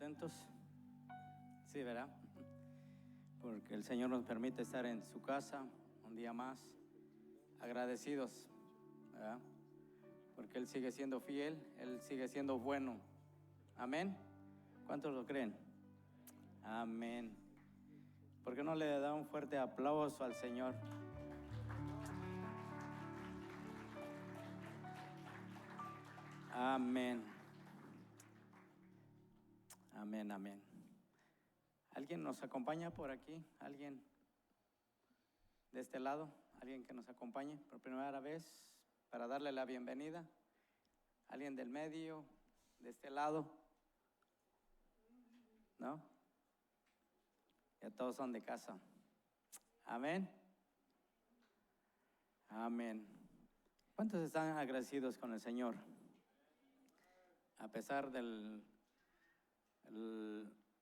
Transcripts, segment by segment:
contentos? Sí, ¿verdad? Porque el Señor nos permite estar en su casa un día más, agradecidos, ¿verdad? Porque Él sigue siendo fiel, Él sigue siendo bueno. Amén. ¿Cuántos lo creen? Amén. ¿Por qué no le da un fuerte aplauso al Señor? Amén. Amén, amén. ¿Alguien nos acompaña por aquí? ¿Alguien de este lado? ¿Alguien que nos acompañe por primera vez para darle la bienvenida? ¿Alguien del medio, de este lado? ¿No? Ya todos son de casa. Amén. Amén. ¿Cuántos están agradecidos con el Señor? A pesar de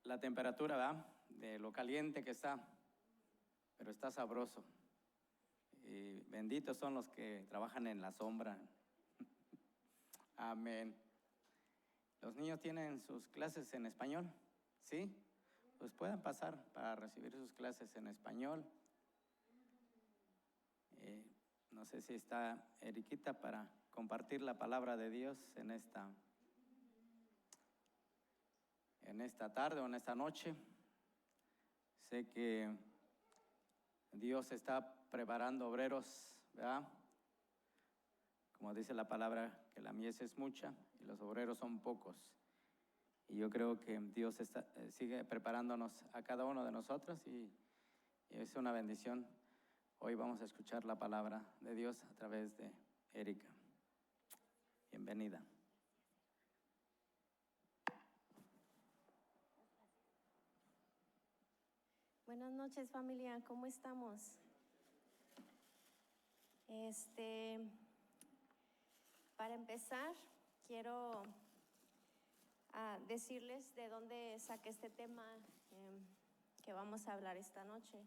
la temperatura, ¿verdad? De lo caliente que está, pero está sabroso. Y benditos son los que trabajan en la sombra. Amén. ¿Los niños tienen sus clases en español? ¿Sí? Pues pueden pasar para recibir sus clases en español. No sé si está Eriquita para compartir la palabra de Dios en esta tarde o en esta noche. Sé que Dios está preparando obreros, ¿verdad? Como dice la palabra, que la mies es mucha y los obreros son pocos. Y yo creo que Dios sigue preparándonos a cada uno de nosotros y es una bendición. Hoy vamos a escuchar la palabra de Dios a través de Erika. Bienvenida. Buenas noches, familia, ¿cómo estamos? Para empezar, quiero decirles de dónde saqué este tema que vamos a hablar esta noche.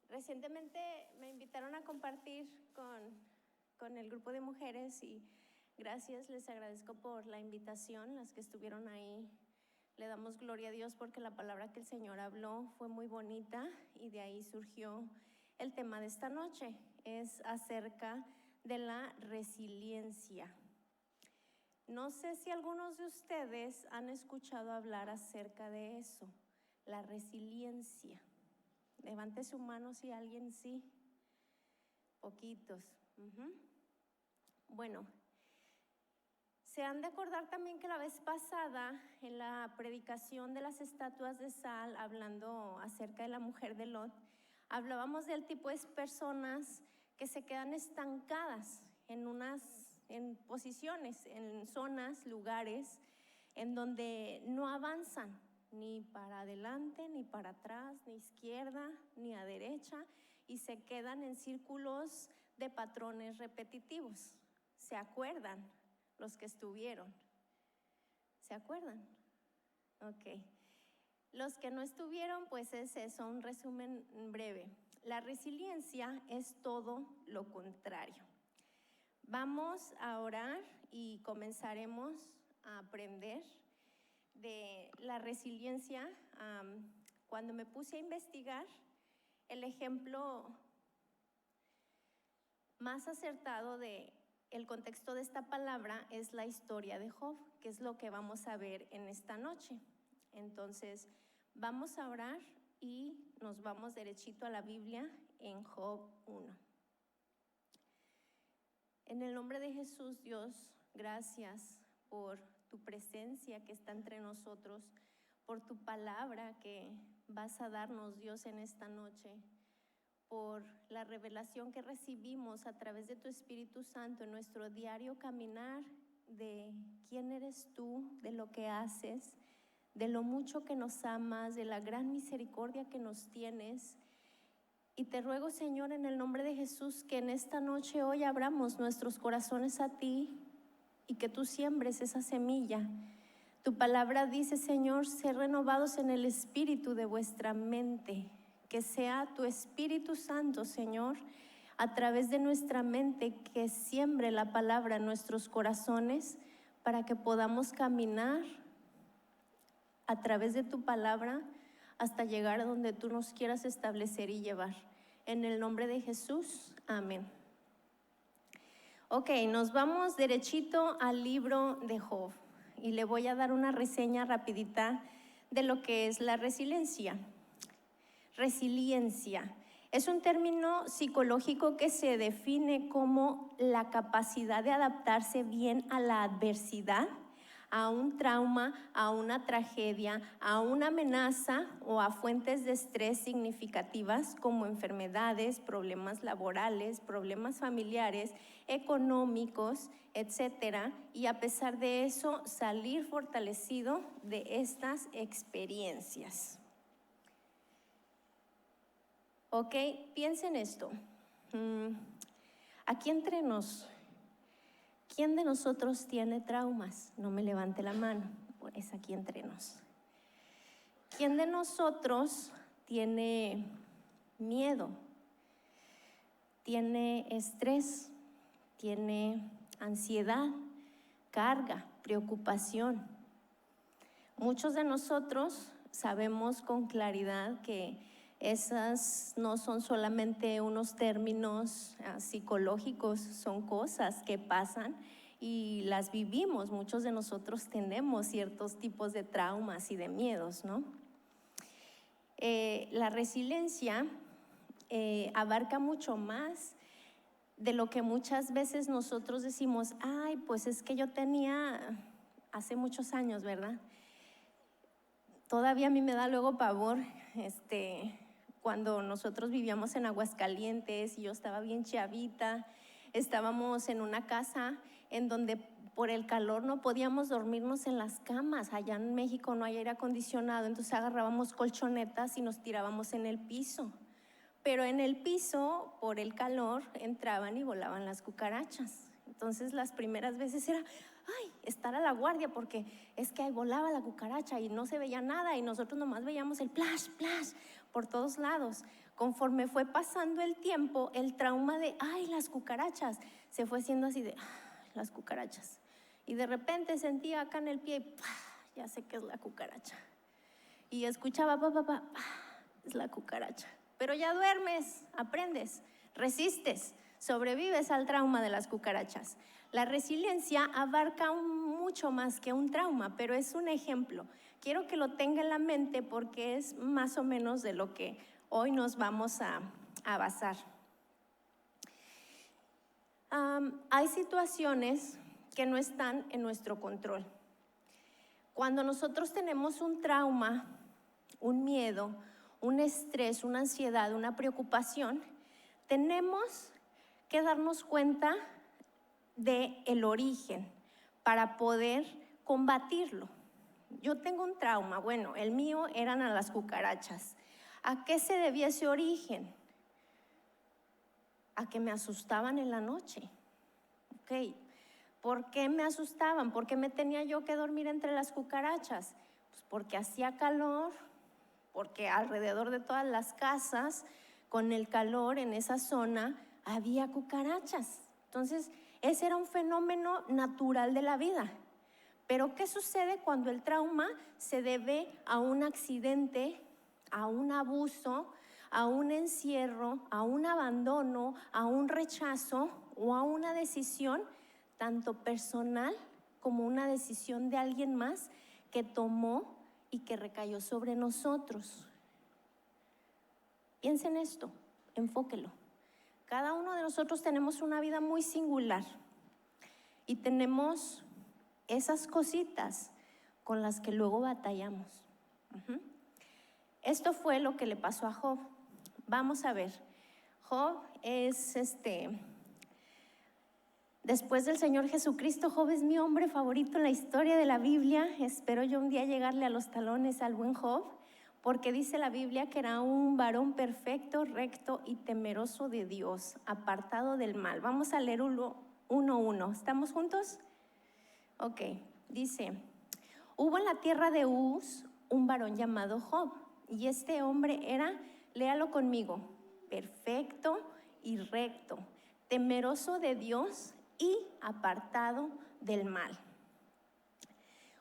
Recientemente me invitaron a compartir con el grupo de mujeres y gracias, les agradezco por la invitación, las que estuvieron ahí. Le damos gloria a Dios porque la palabra que el Señor habló fue muy bonita y de ahí surgió el tema de esta noche. Es acerca de la resiliencia. No sé si algunos de ustedes han escuchado hablar acerca de eso, la resiliencia. Levante su mano si alguien sí. Poquitos. Bueno, se han de acordar también que la vez pasada, en la predicación de las estatuas de sal, hablando acerca de la mujer de Lot, hablábamos del tipo de personas que se quedan estancadas en posiciones, en zonas, lugares, en donde no avanzan ni para adelante, ni para atrás, ni izquierda, ni a derecha, y se quedan en círculos de patrones repetitivos. ¿Se acuerdan? Los que estuvieron. ¿Se acuerdan? Ok. Los que no estuvieron, pues es eso, un resumen breve. La resiliencia es todo lo contrario. Vamos a orar y comenzaremos a aprender de la resiliencia. Cuando me puse a investigar, el ejemplo más acertado de el contexto de esta palabra es la historia de Job, que es lo que vamos a ver en esta noche. Entonces, vamos a orar y nos vamos derechito a la Biblia en Job 1. En el nombre de Jesús, Dios, gracias por tu presencia que está entre nosotros, por tu palabra que vas a darnos, Dios, en esta noche, por la revelación que recibimos a través de tu Espíritu Santo en nuestro diario caminar de quién eres tú, de lo que haces, de lo mucho que nos amas, de la gran misericordia que nos tienes. Y te ruego, Señor, en el nombre de Jesús, que en esta noche hoy abramos nuestros corazones a ti y que tú siembres esa semilla. Tu palabra dice, Señor, ser renovados en el espíritu de vuestra mente. Que sea tu Espíritu Santo, Señor, a través de nuestra mente, que siembre la palabra en nuestros corazones para que podamos caminar a través de tu palabra hasta llegar a donde tú nos quieras establecer y llevar. En el nombre de Jesús, amén. Ok, nos vamos derechito al libro de Job y le voy a dar una reseña rapidita de lo que es la resiliencia. Resiliencia es un término psicológico que se define como la capacidad de adaptarse bien a la adversidad, a un trauma, a una tragedia, a una amenaza o a fuentes de estrés significativas como enfermedades, problemas laborales, problemas familiares, económicos, etcétera, y a pesar de eso salir fortalecido de estas experiencias. Ok, piensen esto. Aquí entre nos, ¿quién de nosotros tiene traumas? No me levante la mano, es aquí entre nos. ¿Quién de nosotros tiene miedo? ¿Tiene estrés? ¿Tiene ansiedad, carga, preocupación? Muchos de nosotros sabemos con claridad que esas no son solamente unos términos psicológicos, son cosas que pasan y las vivimos. Muchos de nosotros tenemos ciertos tipos de traumas y de miedos, ¿no? La resiliencia abarca mucho más de lo que muchas veces nosotros decimos, ay, pues es que yo tenía hace muchos años, ¿verdad? Todavía a mí me da luego pavor, cuando nosotros vivíamos en Aguascalientes y yo estaba bien chavita, estábamos en una casa en donde por el calor no podíamos dormirnos en las camas. Allá en México no hay aire acondicionado, entonces agarrábamos colchonetas y nos tirábamos en el piso. Pero en el piso, por el calor, entraban y volaban las cucarachas. Entonces las primeras veces era, ay, estar a la guardia porque es que ahí volaba la cucaracha y no se veía nada y nosotros nomás veíamos el plash, plash por todos lados. Conforme fue pasando el tiempo, el trauma de, ay, las cucarachas, se fue haciendo así de, las cucarachas. Y de repente sentía acá en el pie, ya sé que es la cucaracha. Y escuchaba, es la cucaracha. Pero ya duermes, aprendes, resistes, sobrevives al trauma de las cucarachas. La resiliencia abarca mucho más que un trauma, pero es un ejemplo. Quiero que lo tenga en la mente porque es más o menos de lo que hoy nos vamos a basar. Hay situaciones que no están en nuestro control. Cuando nosotros tenemos un trauma, un miedo, un estrés, una ansiedad, una preocupación, tenemos que darnos cuenta del origen para poder combatirlo. Yo tengo un trauma, bueno, el mío eran a las cucarachas. ¿A qué se debía ese origen? A que me asustaban en la noche. Ok, ¿por qué me asustaban? ¿Por qué me tenía yo que dormir entre las cucarachas? Pues porque hacía calor, porque alrededor de todas las casas, con el calor en esa zona, había cucarachas. Entonces, ese era un fenómeno natural de la vida. Pero ¿qué sucede cuando el trauma se debe a un accidente, a un abuso, a un encierro, a un abandono, a un rechazo o a una decisión tanto personal como una decisión de alguien más que tomó y que recayó sobre nosotros? Piensen esto, enfóquelo. Cada uno de nosotros tenemos una vida muy singular y tenemos esas cositas con las que luego batallamos. Esto fue lo que le pasó a Job. Vamos a ver. Job es después del Señor Jesucristo, Job es mi hombre favorito en la historia de la Biblia. Espero yo un día llegarle a los talones al buen Job, porque dice la Biblia que era un varón perfecto, recto y temeroso de Dios, apartado del mal. Vamos a leer 1:1. ¿Estamos juntos? Ok, dice, hubo en la tierra de Uz un varón llamado Job, y este hombre era, léalo conmigo, perfecto y recto, temeroso de Dios y apartado del mal.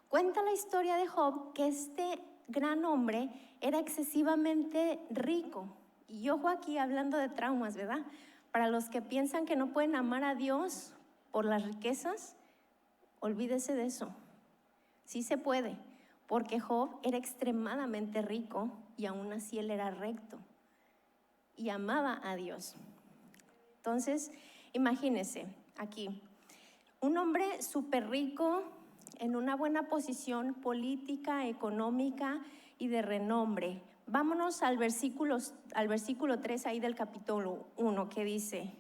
Cuenta la historia de Job que este gran hombre era excesivamente rico. Y ojo aquí hablando de traumas, ¿verdad? Para los que piensan que no pueden amar a Dios por las riquezas, olvídese de eso. Sí se puede, porque Job era extremadamente rico y aún así él era recto y amaba a Dios. Entonces, imagínense aquí, un hombre súper rico en una buena posición política, económica y de renombre. Vámonos al versículo 3 ahí del capítulo 1 que dice: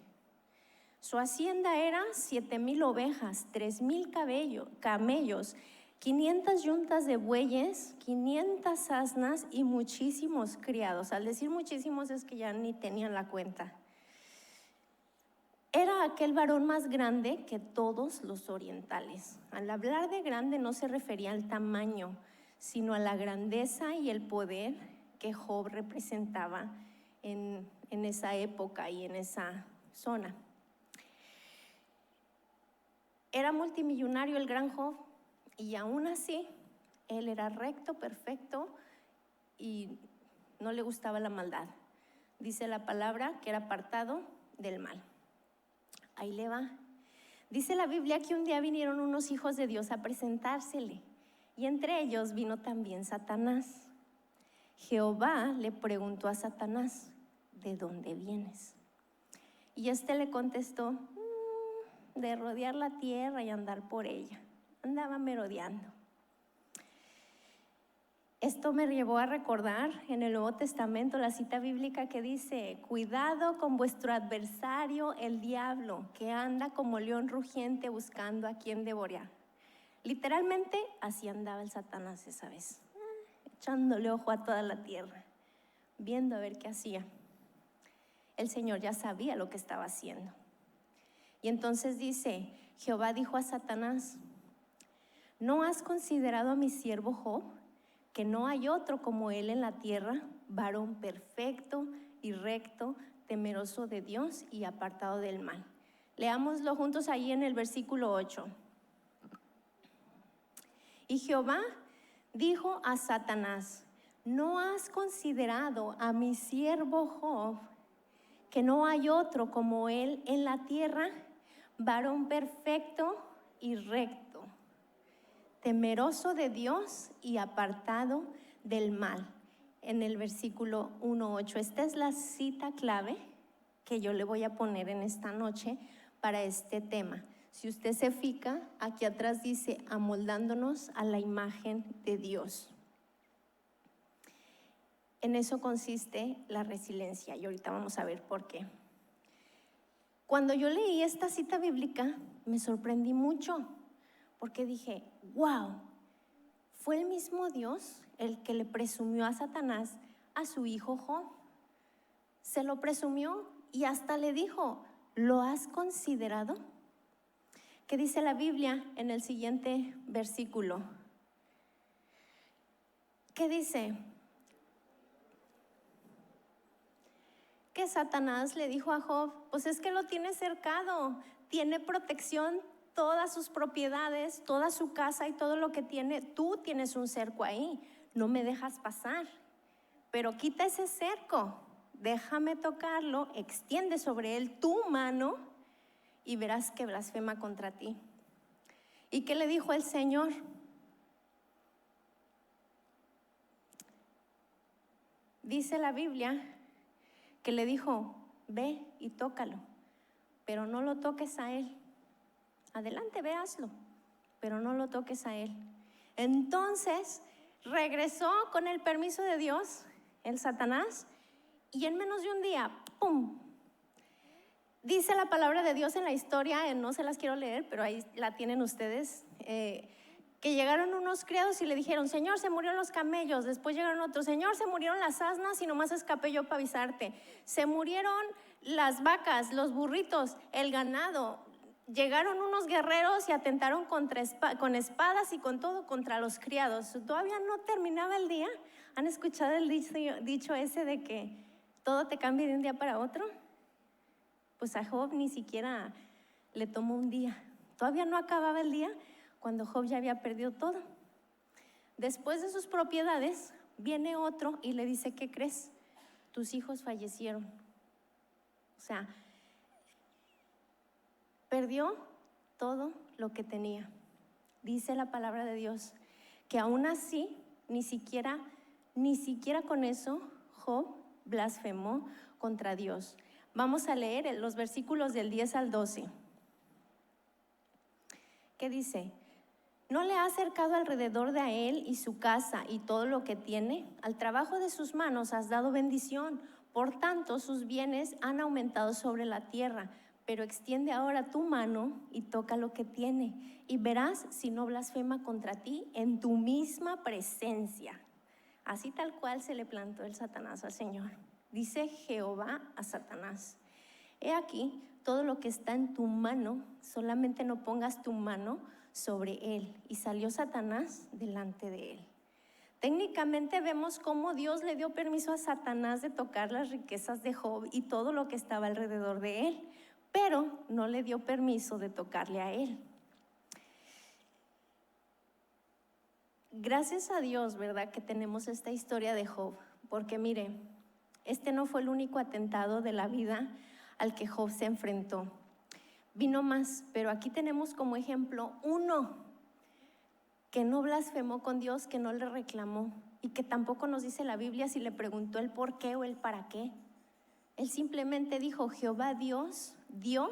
su hacienda era 7,000 ovejas, 3,000 camellos, 500 yuntas de bueyes, 500 asnas y muchísimos criados. Al decir muchísimos es que ya ni tenían la cuenta. Era aquel varón más grande que todos los orientales. Al hablar de grande no se refería al tamaño, sino a la grandeza y el poder que Job representaba en esa época y en esa zona. Era multimillonario el gran Job y aún así él era recto, perfecto y no le gustaba la maldad. Dice la palabra que era apartado del mal. Ahí le va. Dice la Biblia que un día vinieron unos hijos de Dios a presentársele y entre ellos vino también Satanás. Jehová le preguntó a Satanás: ¿de dónde vienes? Y este le contestó: de rodear la tierra y andar por ella. Andaba merodeando. Esto me llevó a recordar en el Nuevo Testamento la cita bíblica que dice: cuidado con vuestro adversario el diablo, que anda como león rugiente buscando a quien devorar. Literalmente así andaba el Satanás esa vez, echándole ojo a toda la tierra, viendo a ver qué hacía. El Señor ya sabía lo que estaba haciendo. Y entonces dice: Jehová dijo a Satanás: ¿no has considerado a mi siervo Job, que no hay otro como él en la tierra, varón perfecto y recto, temeroso de Dios y apartado del mal? Leámoslo juntos ahí en el versículo 8. Y Jehová dijo a Satanás: ¿no has considerado a mi siervo Job, que no hay otro como él en la tierra, varón perfecto y recto, temeroso de Dios y apartado del mal? En el versículo 1:8. Esta es la cita clave que yo le voy a poner en esta noche para este tema. Si usted se fija, aquí atrás dice: amoldándonos a la imagen de Dios. En eso consiste la resiliencia y ahorita vamos a ver por qué. Cuando yo leí esta cita bíblica me sorprendí mucho, porque dije: wow, fue el mismo Dios el que le presumió a Satanás a su hijo Job. Se lo presumió y hasta le dijo: ¿lo has considerado? ¿Qué dice la Biblia en el siguiente versículo? ¿Qué dice? Que Satanás le dijo a Job: pues es que lo tiene cercado, tiene protección, todas sus propiedades, toda su casa y todo lo que tiene. Tú tienes un cerco ahí, no me dejas pasar, pero quita ese cerco, déjame tocarlo, extiende sobre él tu mano y verás que blasfema contra ti. ¿Y qué le dijo el Señor? Dice la Biblia que le dijo: ve y tócalo, pero no lo toques a él. Adelante, ve, hazlo, pero no lo toques a él. Entonces regresó con el permiso de Dios el Satanás y en menos de un día, ¡pum! Dice la palabra de Dios en la historia, no se las quiero leer, pero ahí la tienen ustedes, que llegaron unos criados y le dijeron: Señor, se murieron los camellos. Después llegaron otros: Señor, se murieron las asnas y nomás escapé yo para avisarte. Se murieron las vacas, los burritos, el ganado. Llegaron unos guerreros y atentaron con espadas y con todo contra los criados. Todavía no terminaba el día. ¿Han escuchado el dicho ese de que todo te cambia de un día para otro? Pues a Job ni siquiera le tomó un día. Todavía no acababa el día cuando Job ya había perdido todo. Después de sus propiedades, viene otro y le dice, ¿qué crees? Tus hijos fallecieron. O sea, perdió todo lo que tenía. Dice la palabra de Dios que aún así, ni siquiera con eso, Job blasfemó contra Dios. Vamos a leer los versículos del 10 al 12. ¿Qué dice? ¿No le ha acercado alrededor de a él y su casa y todo lo que tiene? Al trabajo de sus manos has dado bendición. Por tanto, sus bienes han aumentado sobre la tierra. Pero extiende ahora tu mano y toca lo que tiene, y verás si no blasfema contra ti en tu misma presencia. Así tal cual se le plantó el Satanás al Señor. Dice Jehová a Satanás: he aquí todo lo que está en tu mano, solamente no pongas tu mano sobre él. Y salió Satanás delante de él. Técnicamente vemos cómo Dios le dio permiso a Satanás de tocar las riquezas de Job y todo lo que estaba alrededor de él, pero no le dio permiso de tocarle a él. Gracias a Dios, ¿verdad?, que tenemos esta historia de Job, porque mire, este no fue el único atentado de la vida al que Job se enfrentó. Vino más, pero aquí tenemos como ejemplo uno que no blasfemó con Dios, que no le reclamó, y que tampoco nos dice la Biblia si le preguntó el por qué o el para qué. Él simplemente dijo: Jehová Dios dio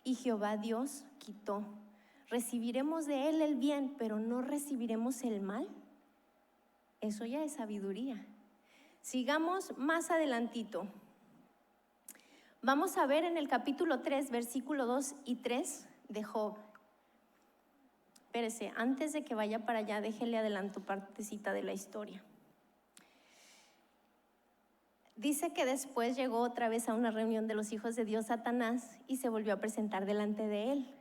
y Jehová Dios quitó. ¿Recibiremos de él el bien, pero no recibiremos el mal? Eso ya es sabiduría. Sigamos más adelantito. Vamos a ver en el capítulo 3, versículo 2 y 3 de Job. Espérese, antes de que vaya para allá, déjele adelanto partecita de la historia. Dice que después llegó otra vez a una reunión de los hijos de Dios Satanás y se volvió a presentar delante de él.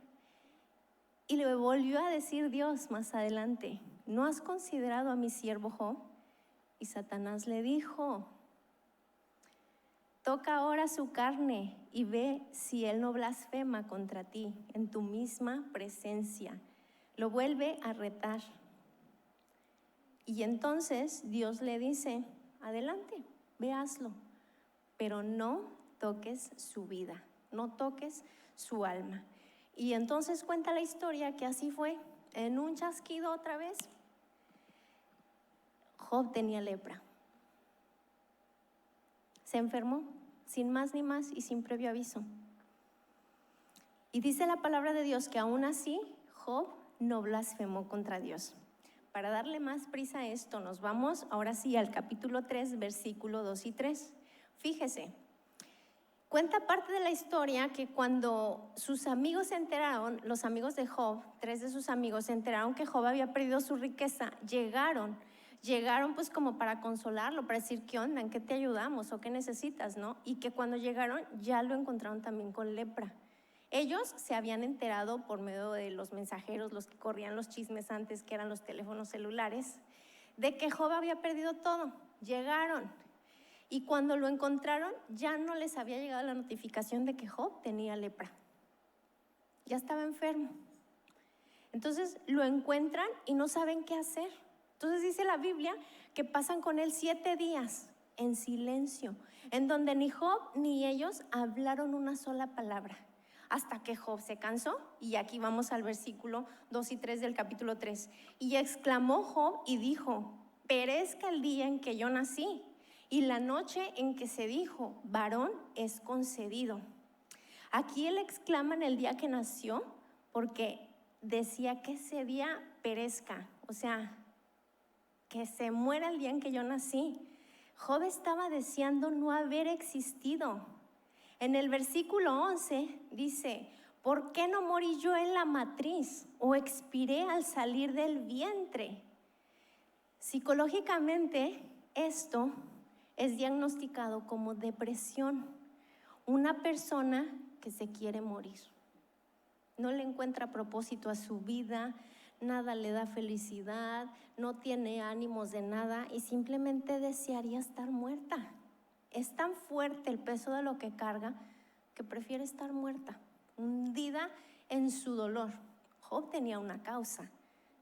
Y le volvió a decir Dios más adelante: ¿no has considerado a mi siervo Job? Y Satanás le dijo: toca ahora su carne y ve si él no blasfema contra ti en tu misma presencia. Lo vuelve a retar. Y entonces Dios le dice: adelante, ve, hazlo, pero no toques su vida, no toques su alma. Y entonces cuenta la historia que así fue. En un chasquido otra vez, Job tenía lepra. Se enfermó, sin más ni más y sin previo aviso. Y dice la palabra de Dios que aún así Job no blasfemó contra Dios. Para darle más prisa a esto, nos vamos ahora sí al capítulo 3, versículo 2 y 3. Fíjese, cuenta parte de la historia que cuando sus amigos se enteraron, los amigos de Job, 3 de sus amigos se enteraron que Job había perdido su riqueza, llegaron pues como para consolarlo, para decir: ¿qué onda? ¿En qué te ayudamos? ¿O qué necesitas? ¿No? Y que cuando llegaron ya lo encontraron también con lepra. Ellos se habían enterado por medio de los mensajeros, los que corrían los chismes antes, que eran los teléfonos celulares, de que Job había perdido todo. Llegaron y cuando lo encontraron ya no les había llegado la notificación de que Job tenía lepra. Ya estaba enfermo. Entonces lo encuentran y no saben qué hacer. Entonces dice la Biblia que pasan con él 7 días en silencio, en donde ni Job ni ellos hablaron una sola palabra, hasta que Job se cansó. Y aquí vamos al versículo 2 y 3 del capítulo 3. Y exclamó Job y dijo: perezca el día en que yo nací y la noche en que se dijo: varón es concedido. Aquí él exclama en el día que nació, porque decía que ese día perezca, o sea, que se muera el día en que yo nací. Job estaba deseando no haber existido. En el versículo 11 dice: ¿por qué no morí yo en la matriz o expiré al salir del vientre? Psicológicamente esto es diagnosticado como depresión. Una persona que se quiere morir, no le encuentra propósito a su vida, nada le da felicidad, no tiene ánimos de nada y simplemente desearía estar muerta. Es tan fuerte el peso de lo que carga que prefiere estar muerta, hundida en su dolor. Job tenía una causa,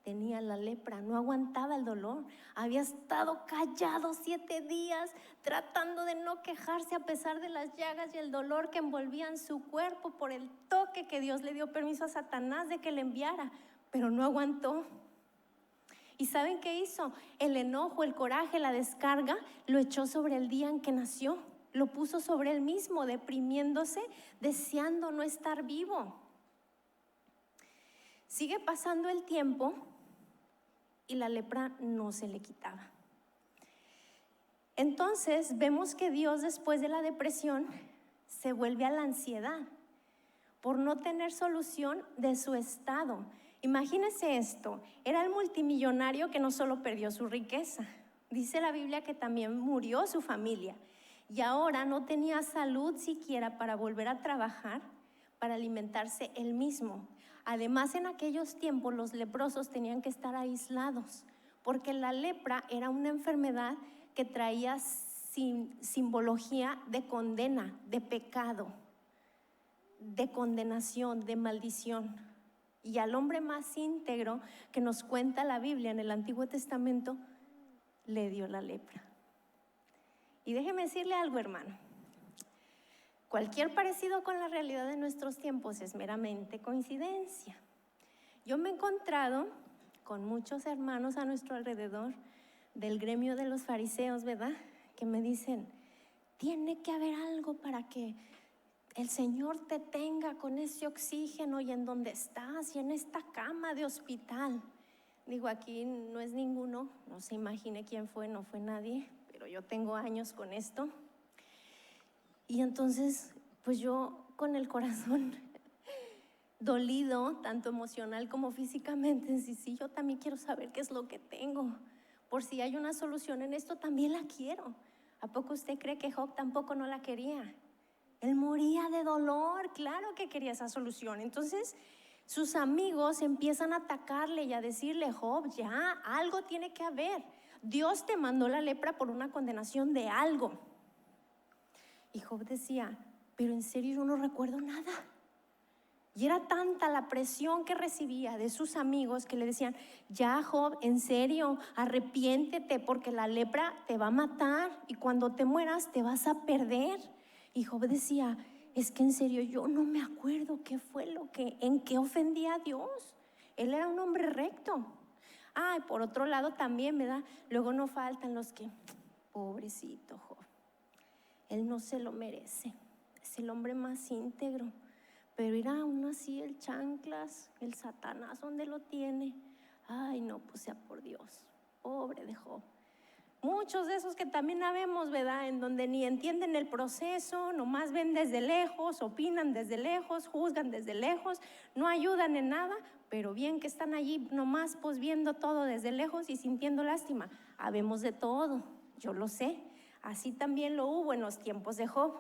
tenía la lepra, no aguantaba el dolor. Había estado callado 7 días tratando de no quejarse a pesar de las llagas y el dolor que envolvían su cuerpo por el toque que Dios le dio permiso a Satanás de que le enviara, pero no aguantó. ¿Y saben qué hizo? El enojo, el coraje, la descarga, lo echó sobre el día en que nació. Lo puso sobre él mismo, deprimiéndose, deseando no estar vivo. Sigue pasando el tiempo y la lepra no se le quitaba. Entonces vemos que Dios, después de la depresión, se vuelve a la ansiedad por no tener solución de su estado. Imagínense esto, era el multimillonario que no solo perdió su riqueza, dice la Biblia que también murió su familia y ahora no tenía salud siquiera para volver a trabajar, para alimentarse él mismo. Además, en aquellos tiempos los leprosos tenían que estar aislados porque la lepra era una enfermedad que traía simbología de condena, de pecado, de condenación, de maldición. Y al hombre más íntegro que nos cuenta la Biblia en el Antiguo Testamento, le dio la lepra. Y déjeme decirle algo, hermano. Cualquier parecido con la realidad de nuestros tiempos es meramente coincidencia. Yo me he encontrado con muchos hermanos a nuestro alrededor del gremio de los fariseos, ¿verdad? Que me dicen, tiene que haber algo para que el Señor te tenga con ese oxígeno y en donde estás y en esta cama de hospital. Digo, aquí no es ninguno, no se imagine quién fue, no fue nadie, pero yo tengo años con esto. Y entonces, pues yo con el corazón dolido, tanto emocional como físicamente, sí, yo también quiero saber qué es lo que tengo. Por si hay una solución en esto, también la quiero. ¿A poco usted cree que Job tampoco no la quería? Él moría de dolor, claro que quería esa solución. Entonces sus amigos empiezan a atacarle y a decirle, Job, ya, algo tiene que haber. Dios te mandó la lepra por una condenación de algo. Y Job decía, pero en serio yo no recuerdo nada. Y era tanta la presión que recibía de sus amigos que le decían, ya Job, en serio, arrepiéntete porque la lepra te va a matar y cuando te mueras te vas a perder. Y Job decía, es que en serio yo no me acuerdo qué fue en qué ofendí a Dios. Él era un hombre recto. Y por otro lado también, ¿verdad? Luego no faltan los que, pobrecito Job, él no se lo merece, es el hombre más íntegro. Pero irá aún así el chanclas, el Satanás, ¿dónde lo tiene? Ay, no, pues sea por Dios, pobre de Job. Muchos de esos que también habemos, ¿verdad? En donde ni entienden el proceso, nomás ven desde lejos, opinan desde lejos, juzgan desde lejos, no ayudan en nada, pero bien que están allí nomás pues viendo todo desde lejos y sintiendo lástima. Habemos de todo, yo lo sé. Así también lo hubo en los tiempos de Job.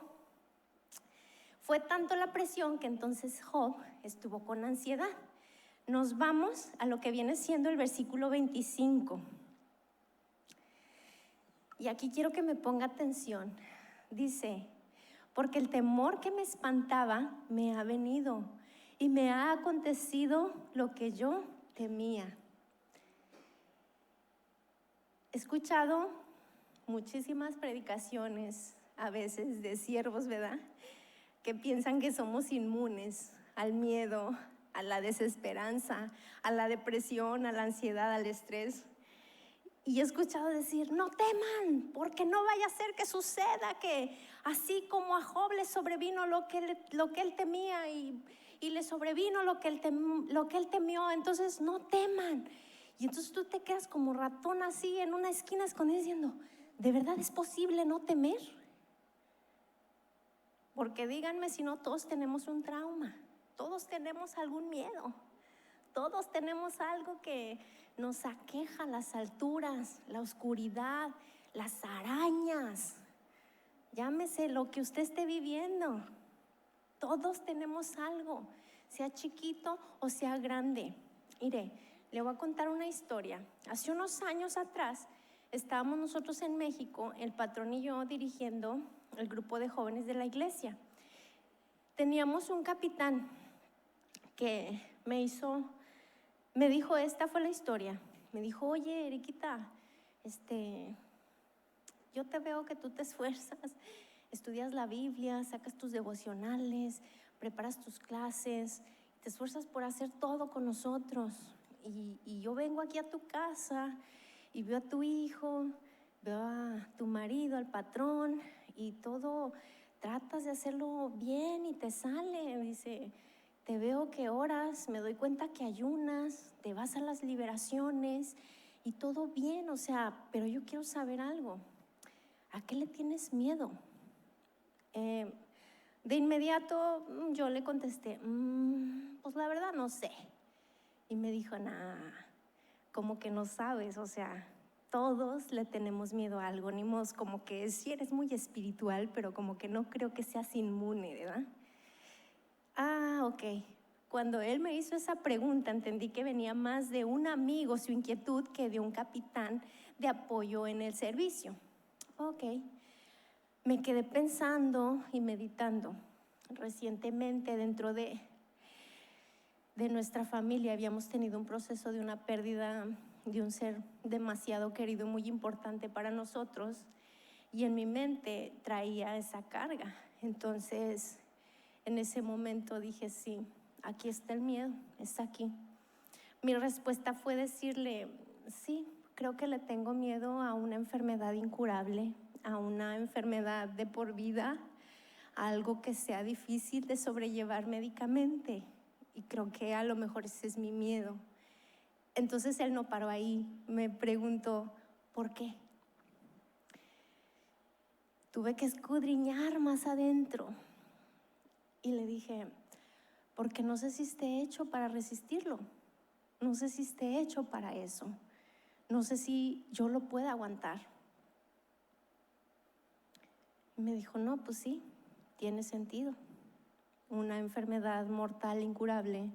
Fue tanto la presión que entonces Job estuvo con ansiedad. Nos vamos a lo que viene siendo el versículo 25. Y aquí quiero que me ponga atención. Dice, porque el temor que me espantaba me ha venido y me ha acontecido lo que yo temía. He escuchado muchísimas predicaciones a veces de siervos, ¿verdad? Que piensan que somos inmunes al miedo, a la desesperanza, a la depresión, a la ansiedad, al estrés. Y he escuchado decir, no teman, porque no vaya a ser que suceda que así como a Job le sobrevino lo que él temía y le sobrevino lo que él temió, entonces no teman. Y entonces tú te quedas como ratón así en una esquina escondido diciendo, ¿de verdad es posible no temer? Porque díganme si no, todos tenemos un trauma, todos tenemos algún miedo, todos tenemos algo que nos aqueja, las alturas, la oscuridad, las arañas, llámese lo que usted esté viviendo. Todos tenemos algo, sea chiquito o sea grande. Mire, le voy a contar una historia. Hace unos años atrás estábamos nosotros en México, el patrón y yo dirigiendo el grupo de jóvenes de la iglesia. Teníamos un capitán que me hizo me dijo, esta fue la historia. Me dijo, oye, Eriquita, yo te veo que tú te esfuerzas, estudias la Biblia, sacas tus devocionales, preparas tus clases, te esfuerzas por hacer todo con nosotros. Y yo vengo aquí a tu casa y veo a tu hijo, veo a tu marido, al patrón, y todo tratas de hacerlo bien y te sale. Dice, te veo que oras, me doy cuenta que ayunas, te vas a las liberaciones y todo bien, o sea, pero yo quiero saber algo. ¿A qué le tienes miedo? De inmediato yo le contesté, pues la verdad no sé. Y me dijo, nah, como que no sabes, o sea, todos le tenemos miedo a algo, ni modo, como que sí eres muy espiritual, pero como que no creo que seas inmune, ¿verdad? Ok. Cuando él me hizo esa pregunta, entendí que venía más de un amigo su inquietud que de un capitán de apoyo en el servicio. Ok. Me quedé pensando y meditando. Recientemente dentro de nuestra familia habíamos tenido un proceso de una pérdida de un ser demasiado querido, muy importante para nosotros, y en mi mente traía esa carga. Entonces, en ese momento dije, sí, aquí está el miedo, está aquí. Mi respuesta fue decirle, sí, creo que le tengo miedo a una enfermedad incurable, a una enfermedad de por vida, a algo que sea difícil de sobrellevar médicamente. Y creo que a lo mejor ese es mi miedo. Entonces él no paró ahí, me preguntó, ¿por qué? Tuve que escudriñar más adentro y le dije, porque no sé si esté hecho para resistirlo, no sé si esté hecho para eso, no sé si yo lo pueda aguantar. Y me dijo, no, pues sí, tiene sentido. Una enfermedad mortal incurable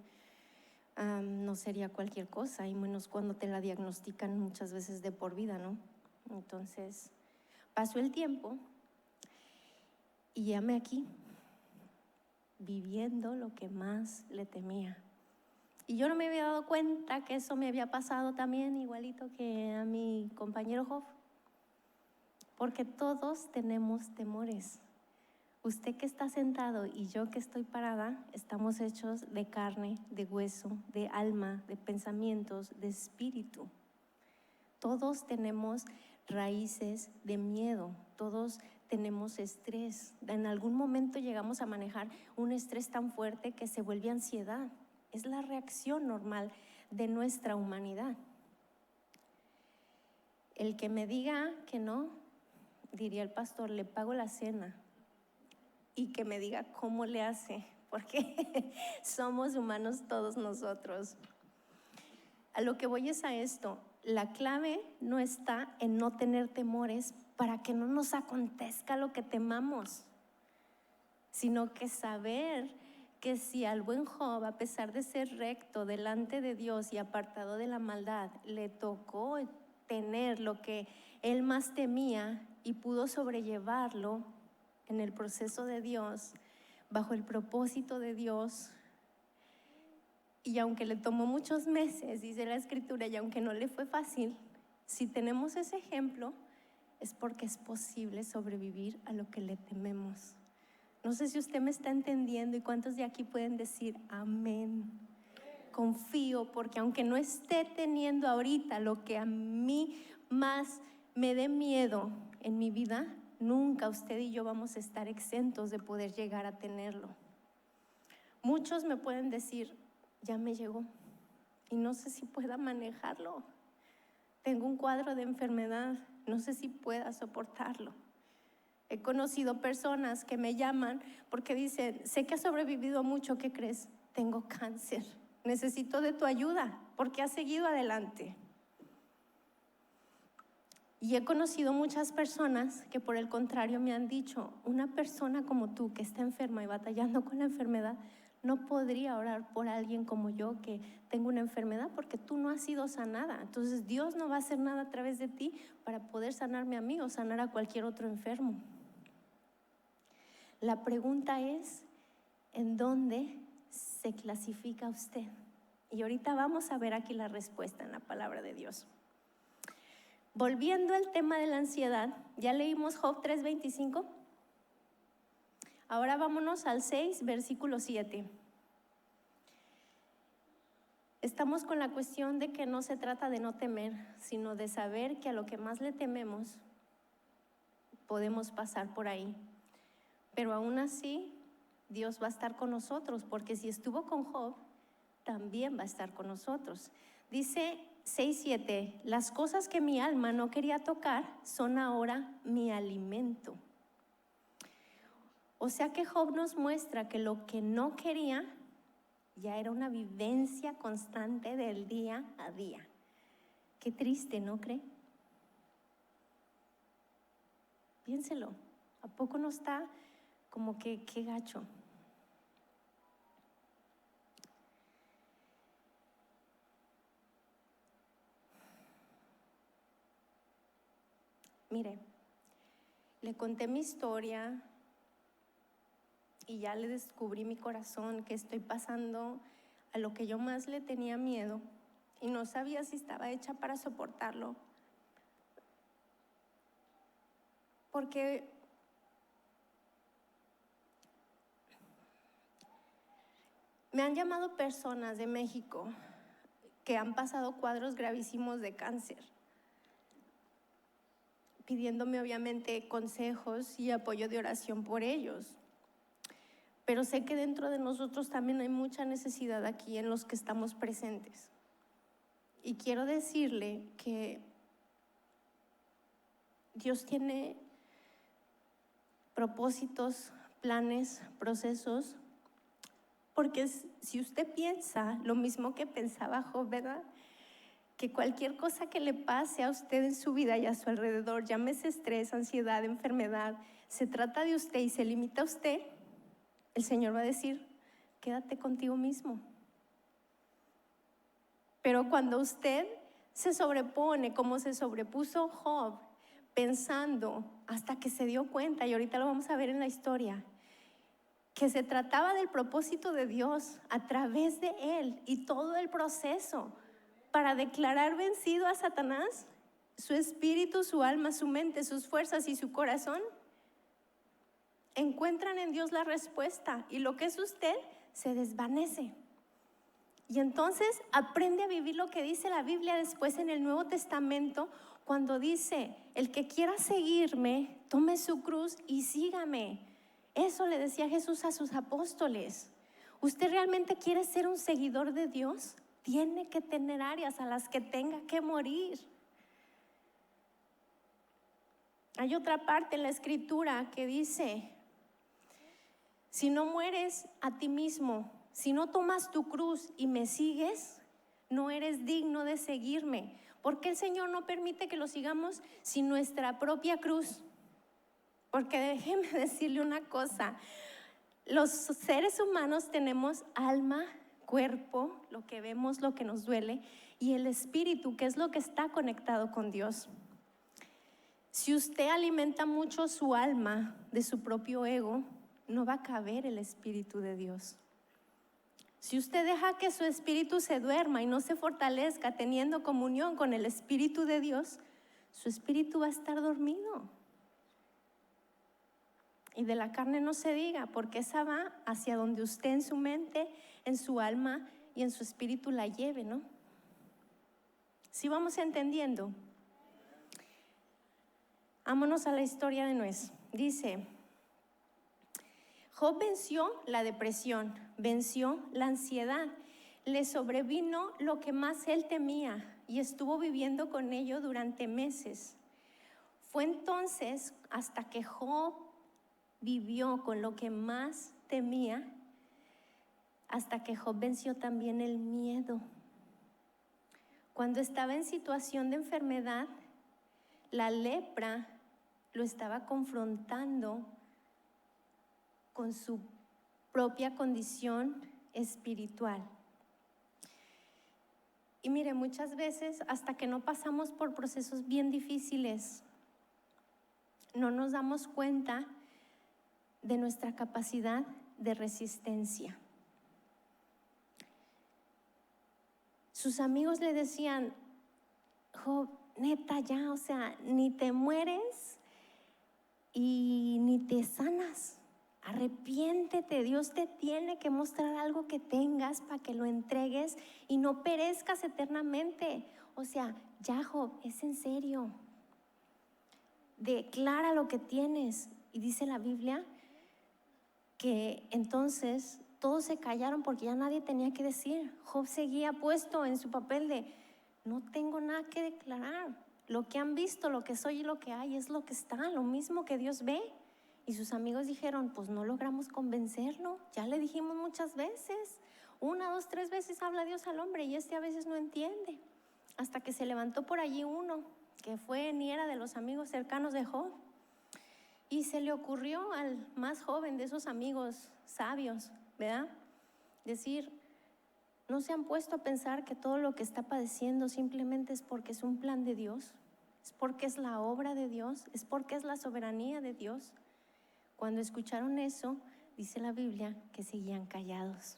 no sería cualquier cosa, y menos cuando te la diagnostican muchas veces de por vida, ¿no? Entonces, pasó el tiempo y llamé aquí, viviendo lo que más le temía. Y yo no me había dado cuenta que eso me había pasado también, igualito que a mi compañero Job, porque todos tenemos temores. Usted que está sentado y yo que estoy parada, estamos hechos de carne, de hueso, de alma, de pensamientos, de espíritu. Todos tenemos raíces de miedo, todos tenemos estrés. En algún momento llegamos a manejar un estrés tan fuerte que se vuelve ansiedad. Es la reacción normal de nuestra humanidad. El que me diga que no, diría el pastor, le pago la cena. Y que me diga cómo le hace, porque somos humanos todos nosotros. A lo que voy es a esto. La clave no está en no tener temores para que no nos acontezca lo que temamos, sino que saber que si al buen Job, a pesar de ser recto delante de Dios y apartado de la maldad, le tocó tener lo que él más temía y pudo sobrellevarlo en el proceso de Dios, bajo el propósito de Dios, y aunque le tomó muchos meses, dice la Escritura, y aunque no le fue fácil, si tenemos ese ejemplo, es porque es posible sobrevivir a lo que le tememos. No sé si usted me está entendiendo y cuántos de aquí pueden decir amén. Confío, porque aunque no esté teniendo ahorita lo que a mí más me dé miedo en mi vida, nunca usted y yo vamos a estar exentos de poder llegar a tenerlo. Muchos me pueden decir, ya me llegó y no sé si pueda manejarlo. Tengo un cuadro de enfermedad, no sé si pueda soportarlo. He conocido personas que me llaman porque dicen, sé que has sobrevivido mucho, ¿qué crees? Tengo cáncer, necesito de tu ayuda porque has seguido adelante. Y he conocido muchas personas que por el contrario me han dicho, una persona como tú que está enferma y batallando con la enfermedad, no podría orar por alguien como yo que tengo una enfermedad porque tú no has sido sanada. Entonces Dios no va a hacer nada a través de ti para poder sanarme a mí o sanar a cualquier otro enfermo. La pregunta es, ¿en dónde se clasifica usted? Y ahorita vamos a ver aquí la respuesta en la palabra de Dios. Volviendo al tema de la ansiedad, ya leímos Job 3:25. Ahora vámonos al 6, versículo 7. Estamos con la cuestión de que no se trata de no temer, sino de saber que a lo que más le tememos podemos pasar por ahí. Pero aún así, Dios va a estar con nosotros, porque si estuvo con Job, también va a estar con nosotros. Dice 6:7, las cosas que mi alma no quería tocar son ahora mi alimento. O sea que Job nos muestra que lo que no quería ya era una vivencia constante del día a día. Qué triste, ¿no cree? Piénselo, ¿a poco no está como que qué gacho? Mire, le conté mi historia y ya le descubrí mi corazón, que estoy pasando a lo que yo más le tenía miedo y no sabía si estaba hecha para soportarlo. Porque me han llamado personas de México que han pasado cuadros gravísimos de cáncer, pidiéndome obviamente consejos y apoyo de oración por ellos. Pero sé que dentro de nosotros también hay mucha necesidad aquí en los que estamos presentes. Y quiero decirle que Dios tiene propósitos, planes, procesos, porque si usted piensa lo mismo que pensaba Job, ¿verdad? Que cualquier cosa que le pase a usted en su vida y a su alrededor, llámese estrés, ansiedad, enfermedad, se trata de usted y se limita a usted, el Señor va a decir, quédate contigo mismo. Pero cuando usted se sobrepone, como se sobrepuso Job, pensando hasta que se dio cuenta, y ahorita lo vamos a ver en la historia, que se trataba del propósito de Dios a través de él y todo el proceso para declarar vencido a Satanás, su espíritu, su alma, su mente, sus fuerzas y su corazón, encuentran en Dios la respuesta y lo que es usted se desvanece. Y entonces aprende a vivir lo que dice la Biblia después en el Nuevo Testamento, cuando dice, el que quiera seguirme, tome su cruz y sígame. Eso le decía Jesús a sus apóstoles. ¿Usted realmente quiere ser un seguidor de Dios? Tiene que tener áreas a las que tenga que morir. Hay otra parte en la Escritura que dice, si no mueres a ti mismo, si no tomas tu cruz y me sigues, no eres digno de seguirme. ¿Por qué el Señor no permite que lo sigamos sin nuestra propia cruz? Porque déjeme decirle una cosa, los seres humanos tenemos alma, cuerpo, lo que vemos, lo que nos duele, y el espíritu, que es lo que está conectado con Dios. Si usted alimenta mucho su alma de su propio ego, no va a caber el Espíritu de Dios. Si usted deja que su espíritu se duerma y no se fortalezca teniendo comunión con el Espíritu de Dios, su espíritu va a estar dormido. Y de la carne no se diga, porque esa va hacia donde usted en su mente, en su alma y en su espíritu la lleve, ¿no? ¿Sí vamos entendiendo? Vámonos a la historia de Noé. Dice, Job venció la depresión, venció la ansiedad, le sobrevino lo que más él temía y estuvo viviendo con ello durante meses. Fue entonces hasta que Job vivió con lo que más temía, hasta que Job venció también el miedo. Cuando estaba en situación de enfermedad, la lepra lo estaba confrontando con su propia condición espiritual. Y mire, muchas veces hasta que no pasamos por procesos bien difíciles, no nos damos cuenta de nuestra capacidad de resistencia. Sus amigos le decían, Job, neta ya, o sea, ni te mueres y ni te sanas. Arrepiéntete, Dios te tiene que mostrar algo que tengas para que lo entregues y no perezcas eternamente. O sea, ya Job, es en serio. Declara lo que tienes. Y dice la Biblia que entonces todos se callaron porque ya nadie tenía que decir. Job seguía puesto en su papel de no tengo nada que declarar. Lo que han visto, lo que soy y lo que hay es lo que está, lo mismo que Dios ve. Y sus amigos dijeron, pues no logramos convencerlo, ya le dijimos muchas veces, 1, 2, 3 veces habla Dios al hombre y a veces no entiende. Hasta que se levantó por allí uno que fue ni era de los amigos cercanos de Job y se le ocurrió al más joven de esos amigos sabios, ¿verdad? Decir, ¿no se han puesto a pensar que todo lo que está padeciendo simplemente es porque es un plan de Dios? ¿Es porque es la obra de Dios? ¿Es porque es la soberanía de Dios? Cuando escucharon eso, dice la Biblia que seguían callados.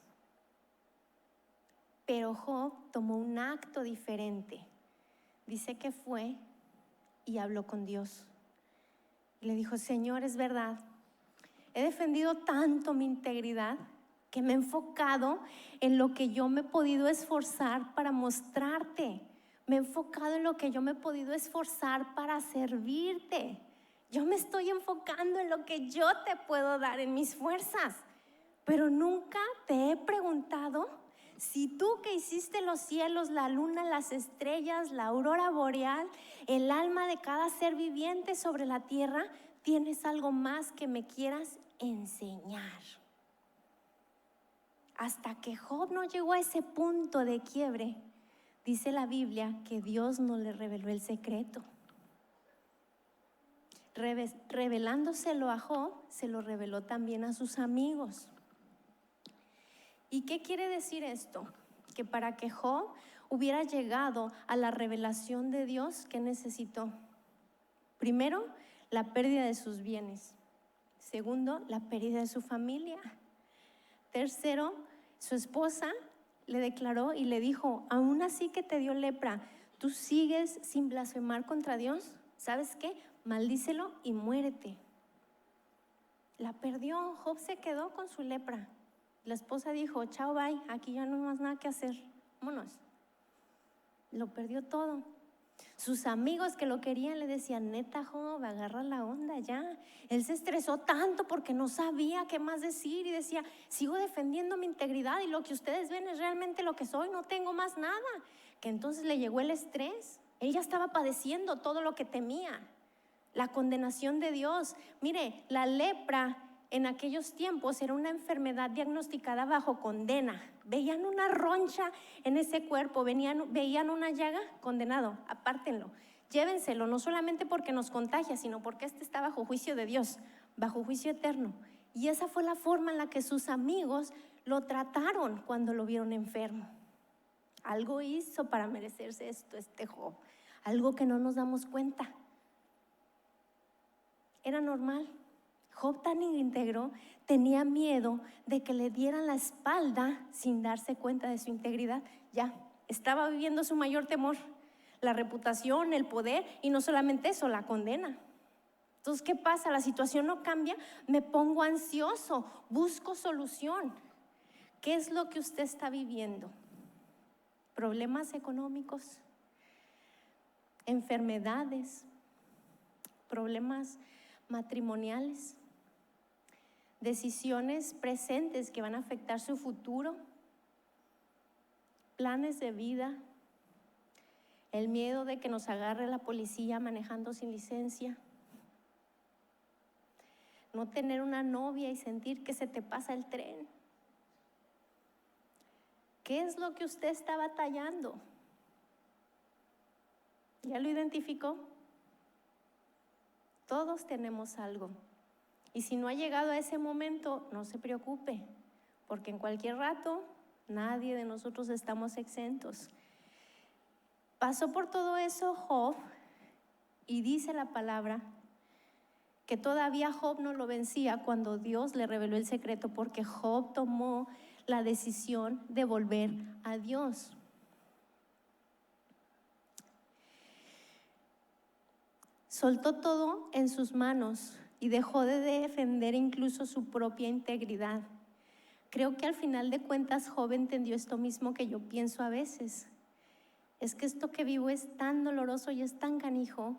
Pero Job tomó un acto diferente. Dice que fue y habló con Dios. Y le dijo, Señor, es verdad, he defendido tanto mi integridad que me he enfocado en lo que yo me he podido esforzar para mostrarte. Me he enfocado en lo que yo me he podido esforzar para servirte. Yo me estoy enfocando en lo que yo te puedo dar en mis fuerzas. Pero nunca te he preguntado si tú que hiciste los cielos, la luna, las estrellas, la aurora boreal, el alma de cada ser viviente sobre la tierra, tienes algo más que me quieras enseñar. Hasta que Job no llegó a ese punto de quiebre, dice la Biblia que Dios no le reveló el secreto. Revelándoselo a Job, se lo reveló también a sus amigos. ¿Y qué quiere decir esto? Que para que Job hubiera llegado a la revelación de Dios, ¿qué necesitó? Primero, la pérdida de sus bienes. Segundo, la pérdida de su familia. Tercero, su esposa le declaró y le dijo, aún así que te dio lepra, ¿tú sigues sin blasfemar contra Dios? ¿Sabes qué? Maldícelo y muérete. La perdió, Job se quedó con su lepra. La esposa dijo, chao, bye, aquí ya no hay más nada que hacer, vámonos. Lo perdió todo. Sus amigos que lo querían le decían, neta Job, agarra la onda ya. Él se estresó tanto porque no sabía qué más decir y decía, sigo defendiendo mi integridad y lo que ustedes ven es realmente lo que soy, no tengo más nada. Que entonces le llegó el estrés. Ella estaba padeciendo todo lo que temía, la condenación de Dios. Mire, la lepra en aquellos tiempos era una enfermedad diagnosticada bajo condena. Veían una roncha en ese cuerpo, veían una llaga, condenado, apártenlo, llévenselo, no solamente porque nos contagia, sino porque está bajo juicio de Dios, bajo juicio eterno. Y esa fue la forma en la que sus amigos lo trataron cuando lo vieron enfermo. Algo hizo para merecerse esto Job, algo que no nos damos cuenta. Era normal. Job tan íntegro tenía miedo de que le dieran la espalda sin darse cuenta de su integridad. Ya, estaba viviendo su mayor temor, la reputación, el poder y no solamente eso, la condena. Entonces, ¿qué pasa? La situación no cambia, me pongo ansioso, busco solución. ¿Qué es lo que usted está viviendo? ¿Problemas económicos? ¿Enfermedades? ¿Problemas matrimoniales? ¿Decisiones presentes que van a afectar su futuro? ¿Planes de vida? ¿El miedo de que nos agarre la policía manejando sin licencia? ¿No tener una novia y sentir que se te pasa el tren? ¿Qué es lo que usted está batallando? ¿Ya lo identificó? Todos tenemos algo. Y si no ha llegado a ese momento, no se preocupe, porque en cualquier rato nadie de nosotros estamos exentos. Pasó por todo eso Job y dice la palabra que todavía Job no lo vencía cuando Dios le reveló el secreto, porque Job tomó la decisión de volver a Dios. Soltó todo en sus manos y dejó de defender incluso su propia integridad. Creo que al final de cuentas Job entendió esto mismo que yo pienso a veces. Es que esto que vivo es tan doloroso y es tan canijo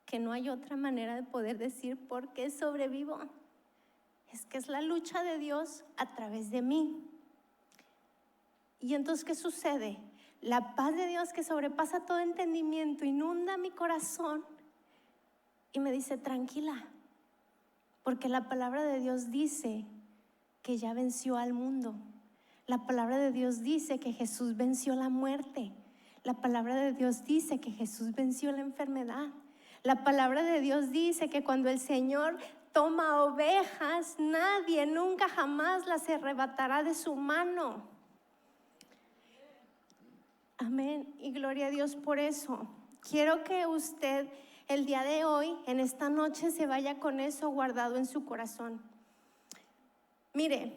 que no hay otra manera de poder decir por qué sobrevivo. Es que es la lucha de Dios a través de mí. Y entonces, ¿qué sucede? La paz de Dios que sobrepasa todo entendimiento inunda mi corazón y me dice, tranquila, porque la palabra de Dios dice que ya venció al mundo. La palabra de Dios dice que Jesús venció la muerte. La palabra de Dios dice que Jesús venció la enfermedad. La palabra de Dios dice que cuando el Señor toma ovejas, nadie nunca jamás las arrebatará de su mano. Amén. Y gloria a Dios por eso. Quiero que usted el día de hoy, en esta noche, se vaya con eso guardado en su corazón. Mire,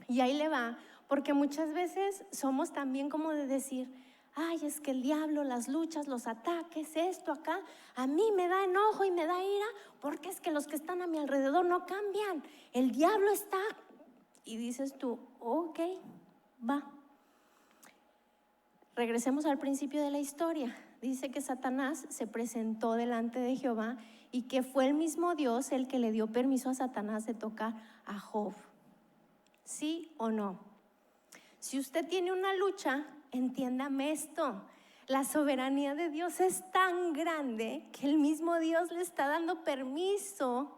y ahí le va, porque muchas veces somos también como de decir, ay, es que el diablo, las luchas, los ataques, esto, acá, a mí me da enojo y me da ira, porque es que los que están a mi alrededor no cambian. El diablo está, y dices tú, ok, va. Regresemos al principio de la historia. Dice que Satanás se presentó delante de Jehová y que fue el mismo Dios el que le dio permiso a Satanás de tocar a Job. ¿Sí o no? Si usted tiene una lucha, entiéndame esto. La soberanía de Dios es tan grande que el mismo Dios le está dando permiso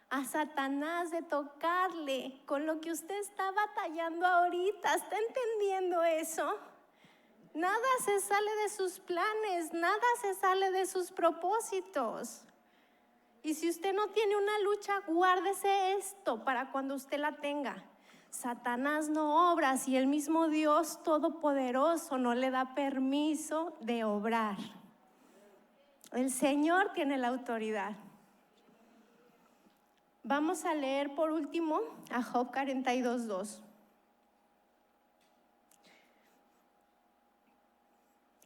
a Satanás de tocarle con lo que usted está batallando ahorita. ¿Está entendiendo eso? Nada se sale de sus planes, nada se sale de sus propósitos. Y si usted no tiene una lucha, guárdese esto para cuando usted la tenga. Satanás no obra si el mismo Dios Todopoderoso no le da permiso de obrar. El Señor tiene la autoridad. Vamos a leer por último a Job 42:2.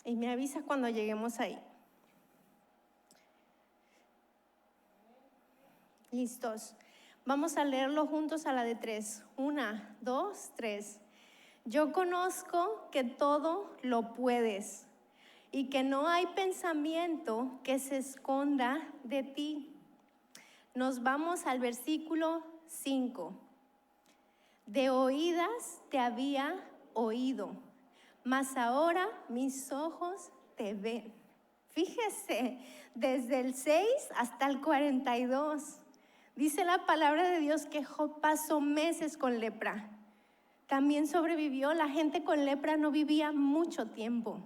Y me avisa cuando lleguemos ahí. ¿Listos? Vamos a leerlo juntos a la de 3. 1, 2, 3. Yo conozco que todo lo puedes y que no hay pensamiento que se esconda de ti. Nos vamos al versículo 5. De oídas te había oído, mas ahora mis ojos te ven. Fíjese, desde el 6 hasta el 42. Dice la palabra de Dios que Job pasó meses con lepra. También sobrevivió. La gente con lepra no vivía mucho tiempo.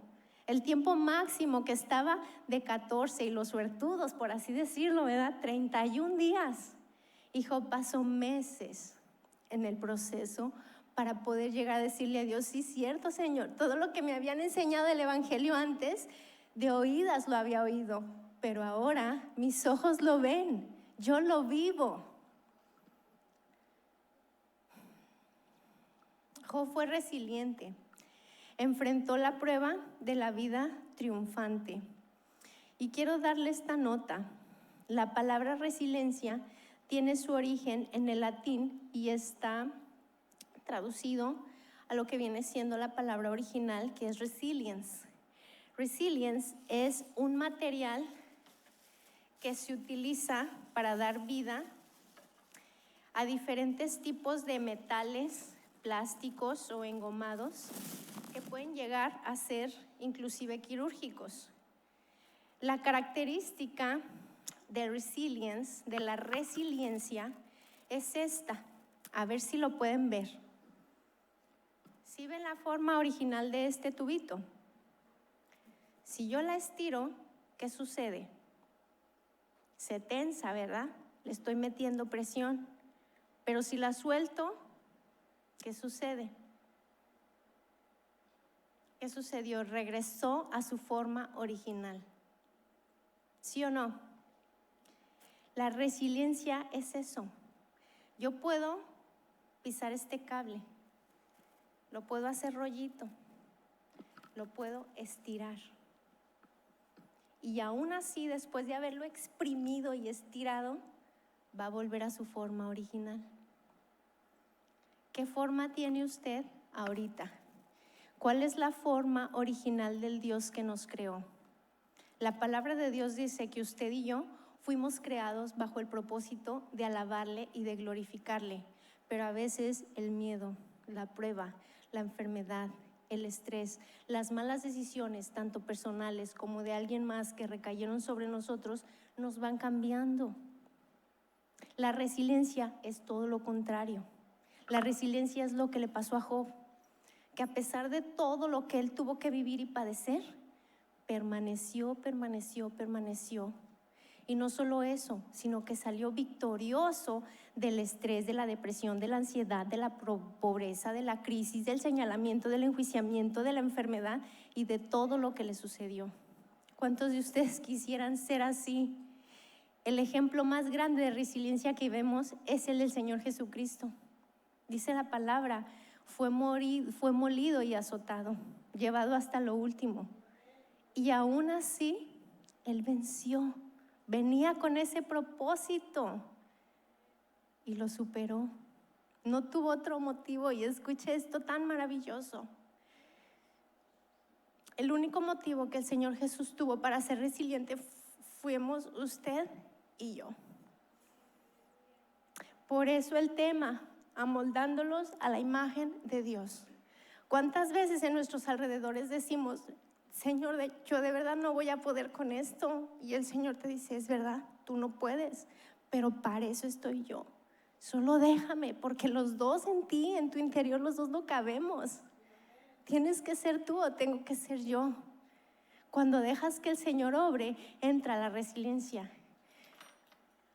El tiempo máximo que estaba de 14 y los suertudos, por así decirlo, ¿verdad? 31 días. Y Job pasó meses en el proceso para poder llegar a decirle a Dios, sí, cierto, Señor, todo lo que me habían enseñado el evangelio antes, de oídas lo había oído, pero ahora mis ojos lo ven, yo lo vivo. Job fue resiliente, enfrentó la prueba de la vida triunfante. Y quiero darle esta nota. La palabra resiliencia tiene su origen en el latín y está traducido a lo que viene siendo la palabra original, que es resilience. Resilience es un material que se utiliza para dar vida a diferentes tipos de metales, plásticos o engomados que pueden llegar a ser inclusive quirúrgicos. La característica de resilience, de la resiliencia, es esta. A ver si lo pueden ver. ¿Sí ven la forma original de este tubito? Si yo la estiro, ¿qué sucede? Se tensa, ¿verdad? Le estoy metiendo presión. Pero si la suelto, ¿qué sucede? ¿Qué sucedió? Regresó a su forma original. ¿Sí o no? La resiliencia es eso. Yo puedo pisar este cable, lo puedo hacer rollito, lo puedo estirar. y aún así, después de haberlo exprimido y estirado, va a volver a su forma original. ¿Qué forma tiene usted ahorita? ¿Cuál es la forma original del Dios que nos creó? La palabra de Dios dice que usted y yo fuimos creados bajo el propósito de alabarle y de glorificarle, pero a veces el miedo, la prueba, la enfermedad, el estrés, las malas decisiones, tanto personales como de alguien más que recayeron sobre nosotros, nos van cambiando. La resiliencia es todo lo contrario. La resiliencia es lo que le pasó a Job, que a pesar de todo lo que él tuvo que vivir y padecer, permaneció. Y no solo eso, sino que salió victorioso del estrés, de la depresión, de la ansiedad, de la pobreza, de la crisis, del señalamiento, del enjuiciamiento, de la enfermedad y de todo lo que le sucedió. ¿Cuántos de ustedes quisieran ser así? El ejemplo más grande de resiliencia que vemos es el del Señor Jesucristo. Dice la palabra, fue molido y azotado, llevado hasta lo último. Y aún así, Él venció. Venía con ese propósito y lo superó. No tuvo otro motivo, y escuche esto tan maravilloso. El único motivo que el Señor Jesús tuvo para ser resiliente fuimos usted y yo. Por eso el tema, amoldándolos a la imagen de Dios. ¿Cuántas veces en nuestros alrededores decimos, Señor, yo de verdad no voy a poder con esto? Y el Señor te dice, es verdad, tú no puedes, pero para eso estoy yo. Solo déjame, porque los dos en ti, en tu interior, los dos no cabemos. Tienes que ser tú o tengo que ser yo. Cuando dejas que el Señor obre, entra la resiliencia.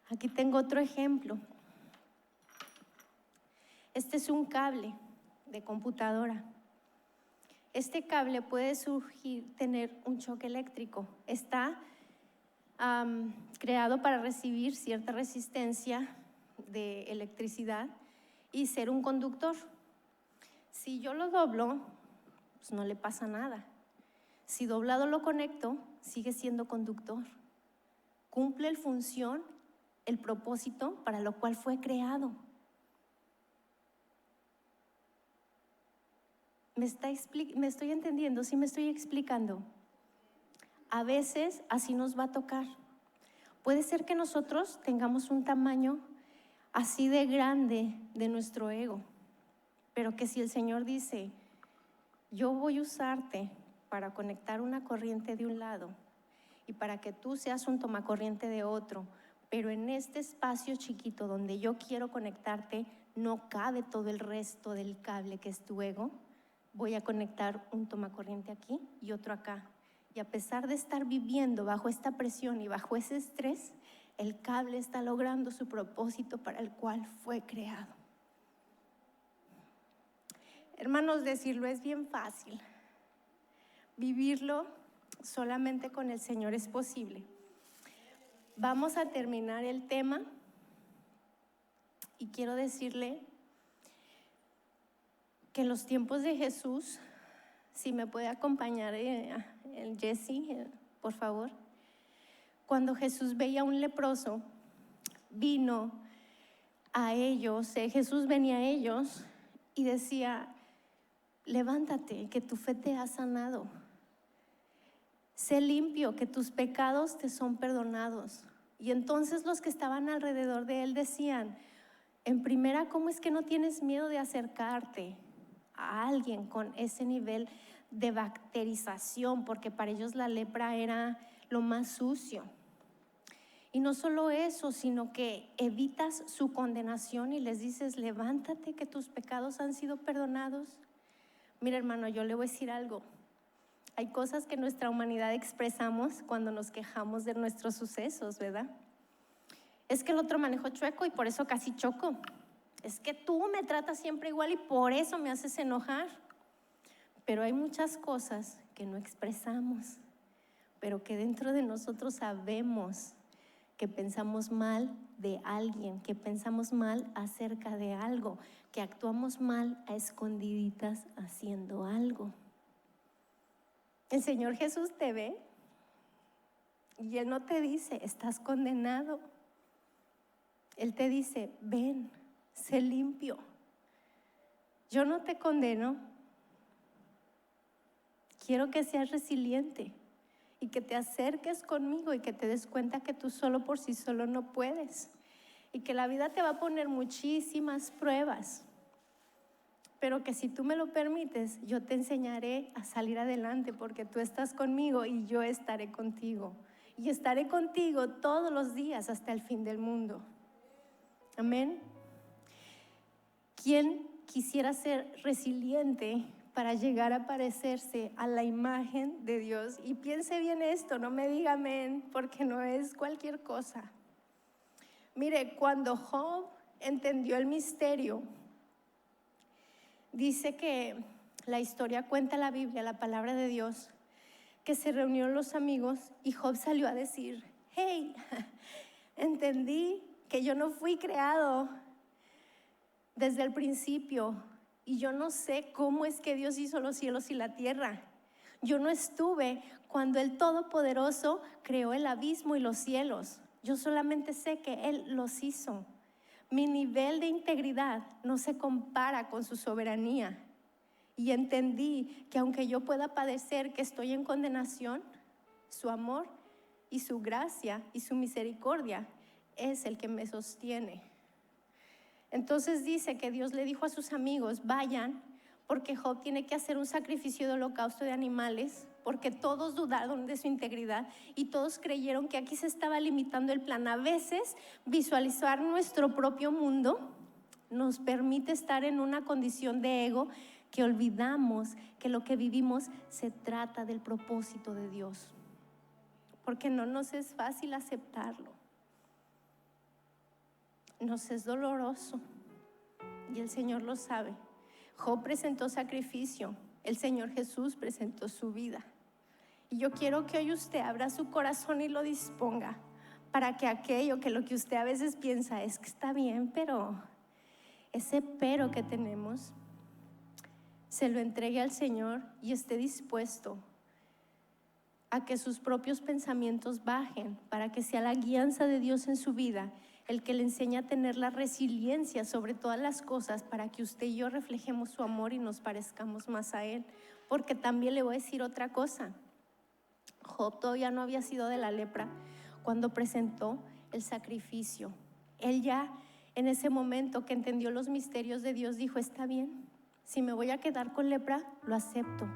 Aquí tengo otro ejemplo. Este es un cable de computadora. Este cable puede tener un choque eléctrico. Está creado para recibir cierta resistencia de electricidad y ser un conductor. Si yo lo doblo, pues no le pasa nada. Si doblado lo conecto, sigue siendo conductor. Cumple la función, el propósito para lo cual fue creado. ¿Me estoy entendiendo? ¿Sí me estoy explicando? A veces así nos va a tocar. Puede ser que nosotros tengamos un tamaño así de grande de nuestro ego, pero que si el Señor dice, yo voy a usarte para conectar una corriente de un lado y para que tú seas un tomacorriente de otro, pero en este espacio chiquito donde yo quiero conectarte no cabe todo el resto del cable que es tu ego, voy a conectar un tomacorriente aquí y otro acá. Y a pesar de estar viviendo bajo esta presión y bajo ese estrés, el cable está logrando su propósito para el cual fue creado. Hermanos, decirlo es bien fácil. Vivirlo solamente con el Señor es posible. Vamos a terminar el tema y quiero decirle que en los tiempos de Jesús, si me puede acompañar el Jesse, por favor. Cuando Jesús veía a un leproso, vino a ellos, Jesús venía a ellos y decía, levántate, que tu fe te ha sanado. Sé limpio, que tus pecados te son perdonados. Y entonces los que estaban alrededor de él decían, en primera, ¿cómo es que no tienes miedo de acercarte a alguien con ese nivel de bacterización? Porque para ellos la lepra era lo más sucio. Y no solo eso, sino que evitas su condenación y les dices, levántate, que tus pecados han sido perdonados. Mira, hermano, yo le voy a decir algo. Hay cosas que nuestra humanidad expresamos cuando nos quejamos de nuestros sucesos, ¿verdad? Es que el otro manejó chueco y por eso casi choco. Es que tú me tratas siempre igual y por eso me haces enojar. Pero hay muchas cosas que no expresamos, pero que dentro de nosotros sabemos que pensamos mal de alguien, que pensamos mal acerca de algo, que actuamos mal a escondiditas haciendo algo. El Señor Jesús te ve Y Él no te dice, estás condenado. Él te dice, ven, sé limpio. Yo no te condeno. Quiero que seas resiliente y que te acerques conmigo y que te des cuenta que tú solo por sí solo no puedes. Y que la vida te va a poner muchísimas pruebas. Pero que si tú me lo permites, yo te enseñaré a salir adelante porque tú estás conmigo y yo estaré contigo. Y estaré contigo todos los días hasta el fin del mundo. Amén. ¿Quién quisiera ser resiliente para llegar a parecerse a la imagen de Dios? Y piense bien esto, no me diga amén, porque no es cualquier cosa. Mire, cuando Job entendió el misterio, dice que la historia cuenta la Biblia, la palabra de Dios, que se reunieron los amigos y Job salió a decir, hey, entendí que yo no fui creado desde el principio y yo no sé cómo es que Dios hizo los cielos y la tierra. Yo no estuve cuando el Todopoderoso creó el abismo y los cielos. Yo solamente sé que Él los hizo. Mi nivel de integridad no se compara con su soberanía. Y entendí que aunque yo pueda padecer que estoy en condenación, su amor y su gracia y su misericordia es el que me sostiene. Entonces dice que Dios le dijo a sus amigos, vayan, porque Job tiene que hacer un sacrificio de holocausto de animales, porque todos dudaron de su integridad y todos creyeron que aquí se estaba limitando el plan. A veces visualizar nuestro propio mundo nos permite estar en una condición de ego que olvidamos que lo que vivimos se trata del propósito de Dios, porque no nos es fácil aceptarlo. Nos es doloroso y el Señor lo sabe. Job presentó sacrificio, el Señor Jesús presentó su vida. Y yo quiero que hoy usted abra su corazón y lo disponga para que aquello que lo que usted a veces piensa es que está bien, pero ese pero que tenemos, se lo entregue al Señor y esté dispuesto a que sus propios pensamientos bajen para que sea la guianza de Dios en su vida el que le enseña a tener la resiliencia sobre todas las cosas para que usted y yo reflejemos su amor y nos parezcamos más a Él. Porque también le voy a decir otra cosa. Job todavía no había sido de la lepra cuando presentó el sacrificio. Él ya en ese momento que entendió los misterios de Dios dijo, está bien, si me voy a quedar con lepra, lo acepto,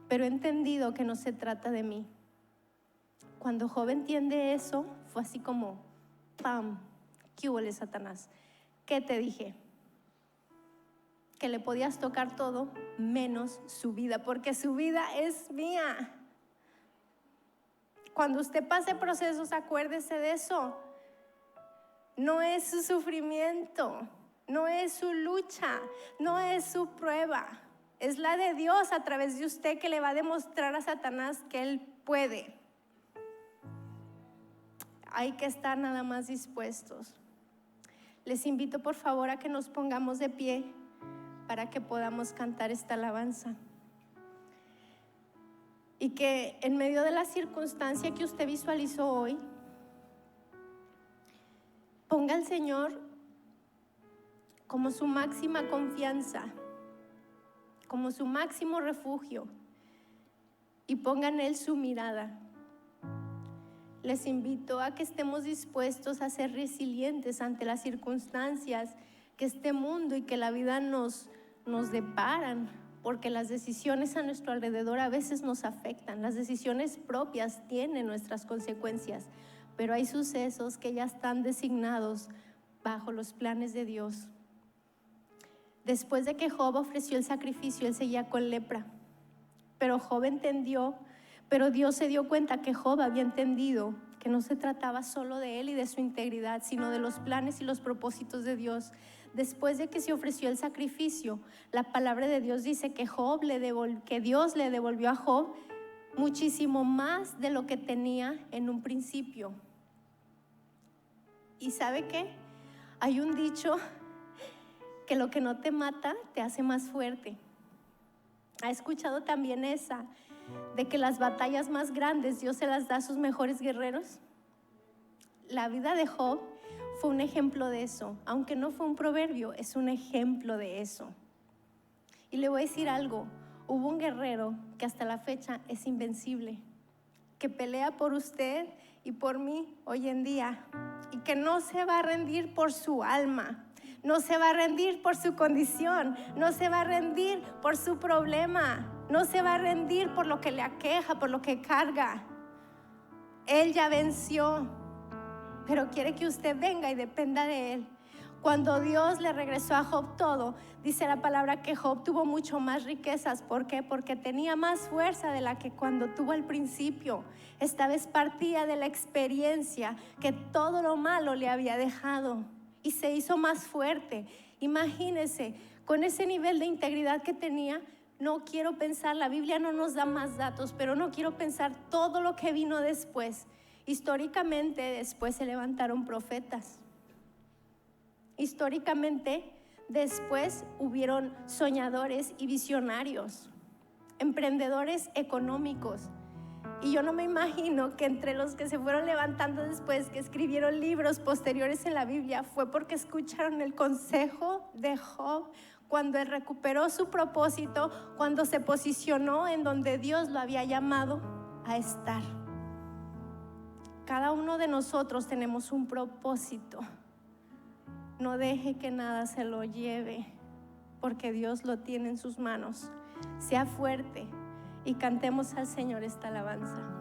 pero he entendido que no se trata de mí. Cuando Job entiende eso, fue así como, ¡pam! ¿Qué hubo, Satanás? ¿Qué te dije? Que le podías tocar todo menos su vida, porque su vida es mía. Cuando usted pase procesos, acuérdese de eso. No es su sufrimiento, no es su lucha, no es su prueba. Es la de Dios a través de usted que le va a demostrar a Satanás que Él puede. Hay que estar nada más dispuestos. Les invito por favor a que nos pongamos de pie para que podamos cantar esta alabanza. Y que en medio de la circunstancia que usted visualizó hoy, ponga al Señor como su máxima confianza, como su máximo refugio, y ponga en Él su mirada. Les invito a que estemos dispuestos a ser resilientes ante las circunstancias que este mundo y que la vida nos deparan, porque las decisiones a nuestro alrededor a veces nos afectan. Las decisiones propias tienen nuestras consecuencias, pero hay sucesos que ya están designados bajo los planes de Dios. Después de que Job ofreció el sacrificio, él seguía con lepra, pero Job entendió. Pero Dios se dio cuenta que Job había entendido que no se trataba solo de él y de su integridad, sino de los planes y los propósitos de Dios. Después de que se ofreció el sacrificio, la palabra de Dios dice que Dios le devolvió a Job muchísimo más de lo que tenía en un principio. ¿Y sabe qué? Hay un dicho que lo que no te mata te hace más fuerte. ¿Ha escuchado también esa? de que las batallas más grandes Dios se las da a sus mejores guerreros? La vida de Job fue un ejemplo de eso. Aunque no fue un proverbio, es un ejemplo de eso. Y le voy a decir algo, hubo un guerrero que hasta la fecha es invencible, que pelea por usted y por mí hoy en día, y que no se va a rendir por su alma, no se va a rendir por su condición, no se va a rendir por su problema, no se va a rendir por lo que le aqueja, por lo que carga. Él ya venció, pero quiere que usted venga y dependa de Él. Cuando Dios le regresó a Job todo, dice la palabra que Job tuvo mucho más riquezas. ¿Por qué? Porque tenía más fuerza de la que cuando tuvo al principio. Esta vez partía de la experiencia que todo lo malo le había dejado y se hizo más fuerte. Imagínese, con ese nivel de integridad que tenía, no quiero pensar, la Biblia no nos da más datos, pero no quiero pensar todo lo que vino después. Históricamente después se levantaron profetas. Históricamente después hubieron soñadores y visionarios, emprendedores económicos. Y yo no me imagino que entre los que se fueron levantando después, que escribieron libros posteriores en la Biblia, fue porque escucharon el consejo de Job cuando él recuperó su propósito, cuando se posicionó en donde Dios lo había llamado a estar. Cada uno de nosotros tenemos un propósito. No deje que nada se lo lleve, porque Dios lo tiene en sus manos. Sea fuerte y cantemos al Señor esta alabanza.